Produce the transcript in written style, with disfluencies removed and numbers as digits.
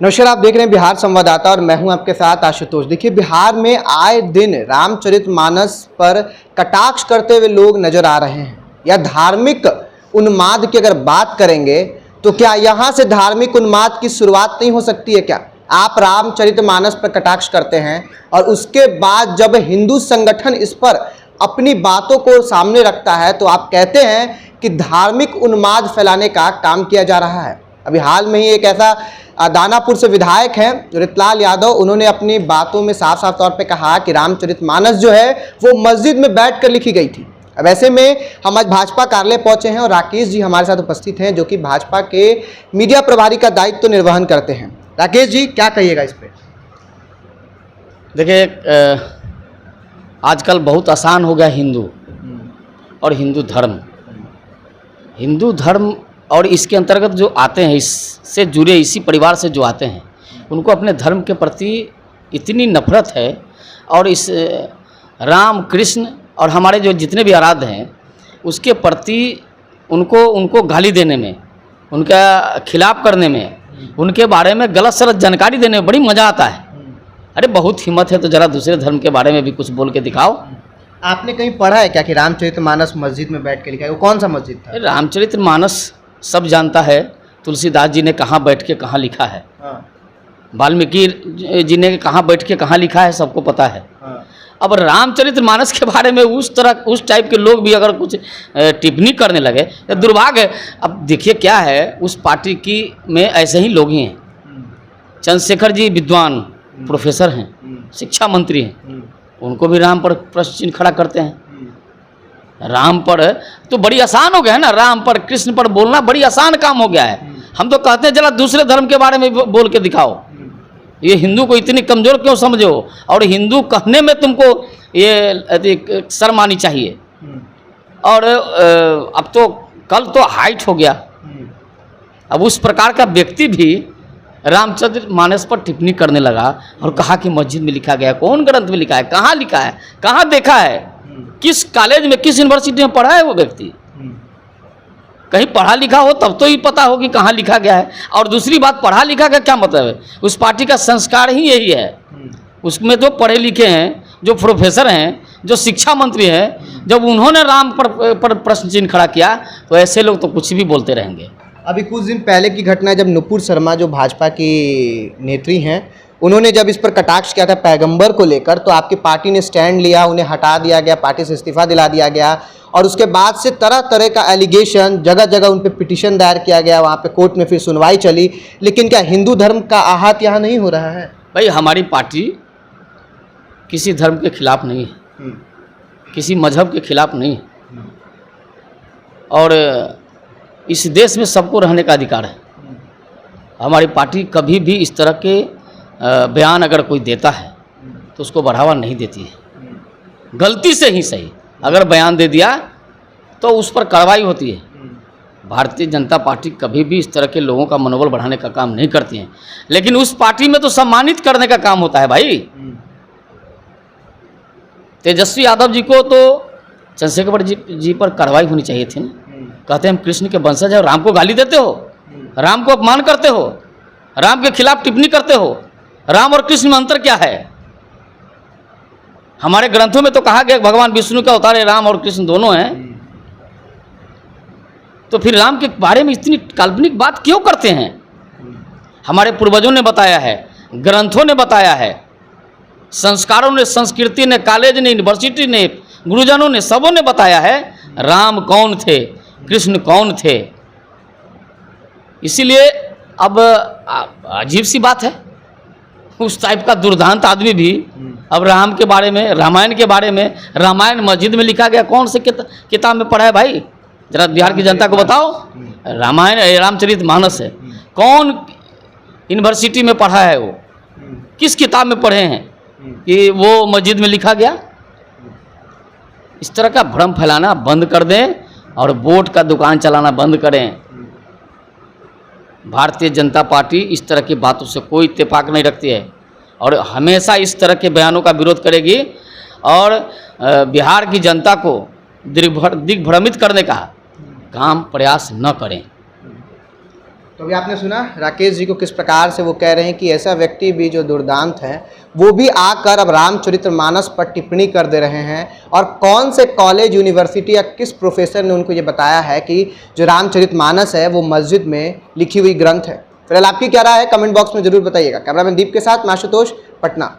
नमस्कार, आप देख रहे हैं बिहार संवाददाता और मैं हूं आपके साथ आशुतोष। देखिए, बिहार में आए दिन रामचरितमानस पर कटाक्ष करते हुए लोग नजर आ रहे हैं। या धार्मिक उन्माद की अगर बात करेंगे तो क्या यहां से धार्मिक उन्माद की शुरुआत नहीं हो सकती है? क्या आप रामचरितमानस पर कटाक्ष करते हैं और उसके बाद जब हिंदू संगठन इस पर अपनी बातों को सामने रखता है तो आप कहते हैं कि धार्मिक उन्माद फैलाने का काम किया जा रहा है। अभी हाल में ही एक ऐसा दानापुर से विधायक हैं रितलाल यादव, उन्होंने अपनी बातों में साफ साफ तौर पे कहा कि रामचरितमानस जो है वो मस्जिद में बैठकर लिखी गई थी। अब ऐसे में हम आज भाजपा कार्यालय पहुंचे हैं और राकेश जी हमारे साथ उपस्थित हैं जो कि भाजपा के मीडिया प्रभारी का दायित्व तो निर्वहन करते हैं। राकेश जी, क्या कहिएगा इस पर? देखिए, आजकल बहुत आसान हो गया हिंदू और हिंदू धर्म और इसके अंतर्गत जो आते हैं, इससे जुड़े इसी परिवार से जो आते हैं, उनको अपने धर्म के प्रति इतनी नफरत है और इस राम कृष्ण और हमारे जो जितने भी आराध्य हैं उसके प्रति उनको गाली देने में, उनका खिलाफ करने में, उनके बारे में गलत सलत जानकारी देने में बड़ी मज़ा आता है। अरे बहुत हिम्मत है तो ज़रा दूसरे धर्म के बारे में भी कुछ बोल के दिखाओ। आपने कहीं पढ़ा है क्या कि रामचरितमानस मस्जिद में बैठ के लिखा है? वो कौन सा मस्जिद था? रामचरितमानस सब जानता है, तुलसीदास जी ने कहाँ बैठ के कहाँ लिखा है, वाल्मीकि जी ने कहाँ बैठ के कहाँ लिखा है, सबको पता है। अब रामचरितमानस के बारे में उस टाइप के लोग भी अगर कुछ टिप्पणी करने लगे तो दुर्भाग्य है। अब देखिए क्या है, उस पार्टी की में ऐसे ही लोग ही हैं। चंद्रशेखर जी विद्वान प्रोफेसर हैं, शिक्षा मंत्री हैं, उनको भी राम पर प्रश्न चिन्ह खड़ा करते हैं। राम पर तो बड़ी आसान हो गया है ना, राम पर कृष्ण पर बोलना बड़ी आसान काम हो गया है। हम तो कहते हैं जरा दूसरे धर्म के बारे में बोल के दिखाओ। ये हिंदू को इतनी कमज़ोर क्यों समझो? और हिंदू कहने में तुमको ये शर्म आनी चाहिए। और अब तो कल तो हाइट हो गया, अब उस प्रकार का व्यक्ति भी रामचरितमानस पर टिप्पणी करने लगा और कहा कि मस्जिद में लिखा गया। कौन ग्रंथ में लिखा है? कहाँ लिखा है? कहाँ देखा है? किस कॉलेज में, किस यूनिवर्सिटी में पढ़ा है वो व्यक्ति? कहीं पढ़ा लिखा हो तब तो ही पता हो कि कहाँ लिखा गया है। और दूसरी बात, पढ़ा लिखा का क्या मतलब है? उस पार्टी का संस्कार ही यही है। उसमें जो पढ़े लिखे हैं, जो प्रोफेसर हैं, जो शिक्षा मंत्री हैं, जब उन्होंने राम पर प्रश्न चिन्ह खड़ा किया तो ऐसे लोग तो कुछ भी बोलते रहेंगे। अभी कुछ दिन पहले की घटना है जब नुपुर शर्मा जो भाजपा की नेत्री हैं, उन्होंने जब इस पर कटाक्ष किया था पैगंबर को लेकर, तो आपकी पार्टी ने स्टैंड लिया, उन्हें हटा दिया गया, पार्टी से इस्तीफा दिला दिया गया और उसके बाद से तरह तरह का एलिगेशन, जगह जगह उन पर पिटीशन दायर किया गया, वहाँ पे कोर्ट में फिर सुनवाई चली। लेकिन क्या हिंदू धर्म का आहत यहाँ नहीं हो रहा है? भाई, हमारी पार्टी किसी धर्म के खिलाफ नहीं है, किसी मजहब के खिलाफ नहीं है और इस देश में सबको रहने का अधिकार है। हमारी पार्टी कभी भी इस तरह के बयान अगर कोई देता है तो उसको बढ़ावा नहीं देती है। गलती से ही सही अगर बयान दे दिया तो उस पर कार्रवाई होती है। भारतीय जनता पार्टी कभी भी इस तरह के लोगों का मनोबल बढ़ाने का काम नहीं करती है, लेकिन उस पार्टी में तो सम्मानित करने का काम होता है। भाई, तेजस्वी यादव जी को तो चंद्रशेखर जी पर कार्रवाई होनी चाहिए थी ना। कहते हैं हम कृष्ण के वंशज हैं, राम को गाली देते हो, राम को अपमान करते हो, राम के खिलाफ टिप्पणी करते हो। राम और कृष्ण में अंतर क्या है? हमारे ग्रंथों में तो कहा गया भगवान विष्णु का अवतार राम और कृष्ण दोनों हैं। तो फिर राम के बारे में इतनी काल्पनिक बात क्यों करते हैं? हमारे पूर्वजों ने बताया है, ग्रंथों ने बताया है, संस्कारों ने, संस्कृति ने, कॉलेज ने, यूनिवर्सिटी ने, गुरुजनों ने, सबों ने बताया है राम कौन थे, कृष्ण कौन थे। इसीलिए अब अजीब सी बात है, उस टाइप का दुर्दांत आदमी भी अब राम के बारे में, रामायण के बारे में, रामायण मस्जिद में लिखा गया, कौन से किताब में पढ़ा है? भाई, जरा बिहार की जनता को बताओ। रामायण, रामचरितमानस है, कौन यूनिवर्सिटी में पढ़ा है? वो किस किताब में पढ़े हैं कि वो मस्जिद में लिखा गया? इस तरह का भ्रम फैलाना बंद कर दें और वोट का दुकान चलाना बंद करें। भारतीय जनता पार्टी इस तरह की बातों से कोई इत्तेफाक नहीं रखती है और हमेशा इस तरह के बयानों का विरोध करेगी और बिहार की जनता को दिग्भ्रमित करने का काम प्रयास न करें। तो अभी आपने सुना राकेश जी को किस प्रकार से वो कह रहे हैं कि ऐसा व्यक्ति भी जो दुर्दांत है वो भी आकर अब रामचरितमानस पर टिप्पणी कर दे रहे हैं। और कौन से कॉलेज, यूनिवर्सिटी या किस प्रोफेसर ने उनको ये बताया है कि जो रामचरितमानस है वो मस्जिद में लिखी हुई ग्रंथ है। फिलहाल आपकी क्या राय है कमेंट बॉक्स में जरूर बताइएगा। कैमरामैन दीप के साथ मैं आशुतोष, पटना।